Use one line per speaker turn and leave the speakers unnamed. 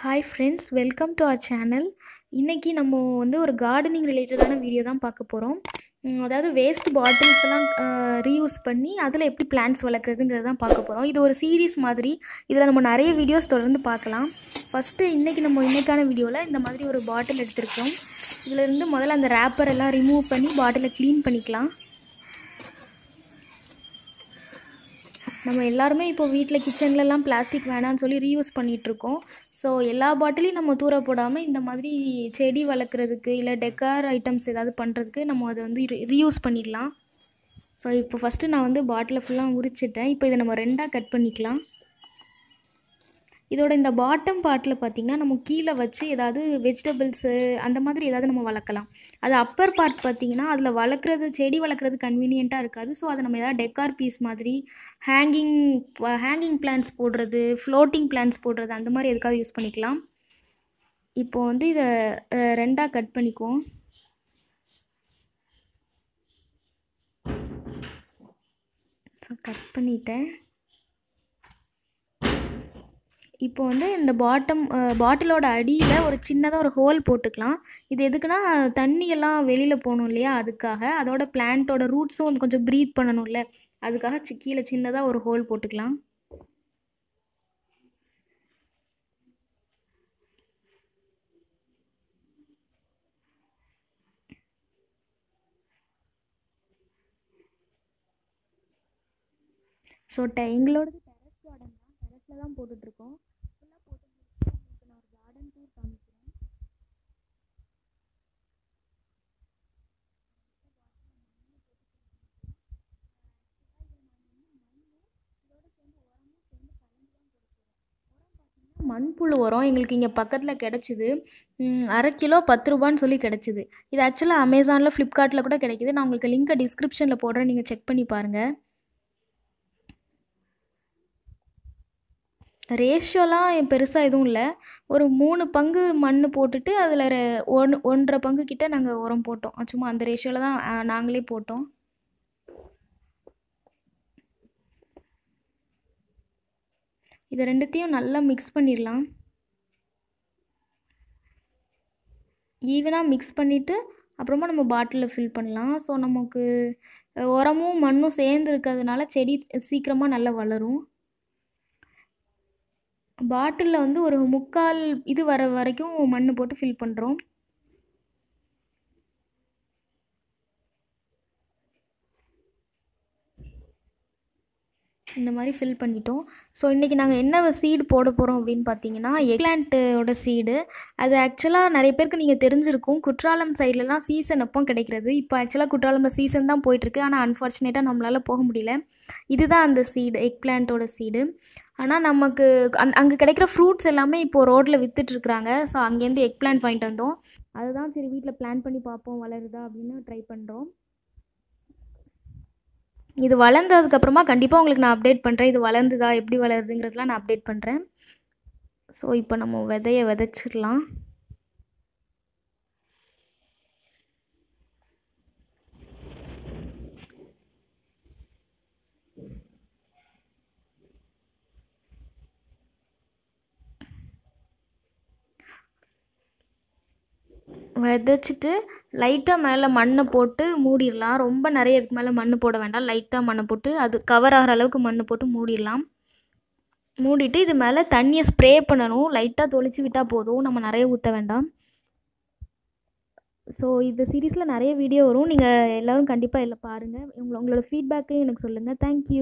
Hi friends, welcome to our channel. இன்னைக்கு நம்ம வந்து ஒரு gardening related வீடியோ தான் பார்க்க போறோம். அதாவது வேஸ்ட் பாட்டில்ஸ் எல்லாம் ரீயூஸ் பண்ணி அதில் எப்படி பிளான்ட்ஸ் வளர்க்குறதுங்கிறது தான் பார்க்க போகிறோம். இது ஒரு சீரீஸ் மாதிரி, இதில் நம்ம நிறைய வீடியோஸ் தொடர்ந்து பார்க்கலாம். ஃபஸ்ட்டு இன்னைக்கான வீடியோவில் இந்த மாதிரி ஒரு பாட்டில் எடுத்திருக்கோம். இதிலிருந்து முதல்ல அந்த ரேப்பர் எல்லாம் ரிமூவ் பண்ணி பாட்டிலை க்ளீன் பண்ணிக்கலாம். நம்ம எல்லாருமே இப்போ வீட்டில் கிச்சன்லலாம் பிளாஸ்டிக் வேணான்னு சொல்லி ரீயூஸ் பண்ணிகிட்ருக்கோம். ஸோ எல்லா பாட்டிலையும் நம்ம தூர போடாமல் இந்த மாதிரி செடி வளர்க்குறதுக்கு இல்லை டெக்கார் ஐட்டம்ஸ் ஏதாவது பண்ணுறதுக்கு நம்ம அதை வந்து ரீயூஸ் பண்ணிடலாம். ஸோ இப்போ ஃபஸ்ட்டு நான் வந்து பாட்டிலை ஃபுல்லாக உரிச்சிட்டேன். இப்போ இதை நம்ம ரெண்டாக கட் பண்ணிக்கலாம். இதோட இந்த பாட்டம் பார்ட்டில் பார்த்திங்கன்னா நம்ம கீழே வச்சு ஏதாவது வெஜிடபிள்ஸு அந்த மாதிரி ஏதாவது நம்ம வளர்க்கலாம். அது அப்பர் பார்ட் பார்த்திங்கன்னா அதில் செடி வளர்க்குறது கன்வீனியண்ட்டாக இருக்காது. ஸோ அதை நம்ம ஏதாவது டெக்கார் பீஸ் மாதிரி ஹேங்கிங் பிளான்ட்ஸ் போடுறது, ஃப்ளோட்டிங் பிளான்ட்ஸ் போடுறது அந்த மாதிரி எதுக்காவது யூஸ் பண்ணிக்கலாம். இப்போது வந்து இதை ரெண்டாக கட் பண்ணிக்குவோம். ஸோ கட் பண்ணிட்டேன். இப்போ வந்து இந்த பாட்டிலோட அடியில் ஒரு சின்னதாக ஒரு ஹோல் போட்டுக்கலாம். இது எதுக்குன்னா தண்ணியெல்லாம் வெளியில் போகணும் இல்லையா, அதுக்காக. அதோட பிளான்ட்டோட ரூட்ஸும் கொஞ்சம் ப்ரீத் பண்ணணும்ல, அதுக்காக கீழே சின்னதாக ஒரு ஹோல் போட்டுக்கலாம். ஸோ எங்களோடது டெரஸ் கார்டன் தான், டெரஸில் தான் போட்டுட்ருக்கோம். ஃபுல்லாக போட்டு முடிச்சுட்டு உங்களுக்கு நான் ஒரு கார்டன் டூர் காமிக்கிறேன். மண்புழு உரம் எங்களுக்கு இங்கே பக்கத்தில் கிடச்சிது. 1/2 கிலோ 10 ரூபான்னு சொல்லி கிடச்சிது. இது ஆக்சுவலாக அமேசானில், ஃப்ளிப்கார்ட்டில் கூட கிடைக்கிது. நான் உங்களுக்கு லிங்கை டிஸ்கிரிப்ஷனில் போடுறேன், நீங்கள் செக் பண்ணி பாருங்கள். ரேஷியோலாம் பெருசாக எதுவும் இல்லை. ஒரு 3 பங்கு மண் போட்டுட்டு அதில் 1.5 பங்கு கிட்ட நாங்கள் உரம் போட்டோம். சும்மா அந்த ரேஷியோவில் தான் நாங்களே போட்டோம். இதை ரெண்டுத்தையும் நல்லா மிக்ஸ் பண்ணிடலாம். ஈவனாக மிக்ஸ் பண்ணிவிட்டு அப்புறமா நம்ம பாட்டிலில் ஃபில் பண்ணலாம். ஸோ நமக்கு உரமும் மண்ணும் சேர்ந்து இருக்கிறதுனால செடி சீக்கிரமாக நல்லா வளரும். பாட்டிலில் வந்து ஒரு 3/4 இது வர வரைக்கும் மண் போட்டு ஃபில் பண்ணுறோம். இந்த மாதிரி ஃபில் பண்ணிட்டோம். ஸோ இன்றைக்கி நாங்கள் என்ன சீடு போட போகிறோம் அப்படின்னு பார்த்தீங்கன்னா, எக்பிளான்ட்டோட சீடு. அது ஆக்சுவலாக நிறைய பேருக்கு நீங்கள் தெரிஞ்சிருக்கும். குற்றாலம் சைட்லலாம் சீசன் அப்போ கிடைக்கிறது. இப்போ ஆக்சுவலாக குற்றாலமில் சீசன் தான் போயிட்டுருக்கு. ஆனால் அன்ஃபார்ச்சுனேட்டாக நம்மளால் போக முடியல. இதுதான் அந்த சீடு, எக்பிளான்ட்டோட சீடு. ஆனால் நமக்கு அங்கே கிடைக்கிற ஃப்ரூட்ஸ் எல்லாமே இப்போது ரோட்டில் விற்றுட்ருக்குறாங்க. ஸோ அங்கேருந்து எக்பிளான்ட் வாங்கிட்டு வந்தோம். அதுதான் சரி வீட்டில் பிளான் பண்ணி பார்ப்போம் வளருதா அப்படின்னு ட்ரை பண்ணுறோம். இது வளர்ந்ததுக்கப்புறமா கண்டிப்பாக உங்களுக்கு நான் அப்டேட் பண்ணுறேன். இது வளர்ந்துதா, எப்படி வளருதுங்கிறதுலாம் நான் அப்டேட் பண்ணுறேன். ஸோ இப்போ நம்ம விதையை விதைச்சிடலாம். விதைச்சிட்டு லைட்டாக மேலே மண்ணை போட்டு மூடிடலாம். ரொம்ப நிறைய இதுக்கு மேலே மண் போட வேண்டாம். லைட்டாக மண்ணை போட்டு அது கவர் ஆகிற அளவுக்கு மண் போட்டு மூடிடலாம். மூடிட்டு இது மேலே தண்ணியை ஸ்ப்ரே பண்ணணும். லைட்டாக தொளிச்சு விட்டால் போதும், நம்ம நிறைய ஊற்ற வேண்டாம். ஸோ இந்த சீரீஸில் நிறைய வீடியோ வரும். நீங்கள் எல்லோரும் கண்டிப்பாக பாருங்கள். உங்களோட ஃபீட்பேக்கையும் எனக்கு சொல்லுங்கள். தேங்க்யூ.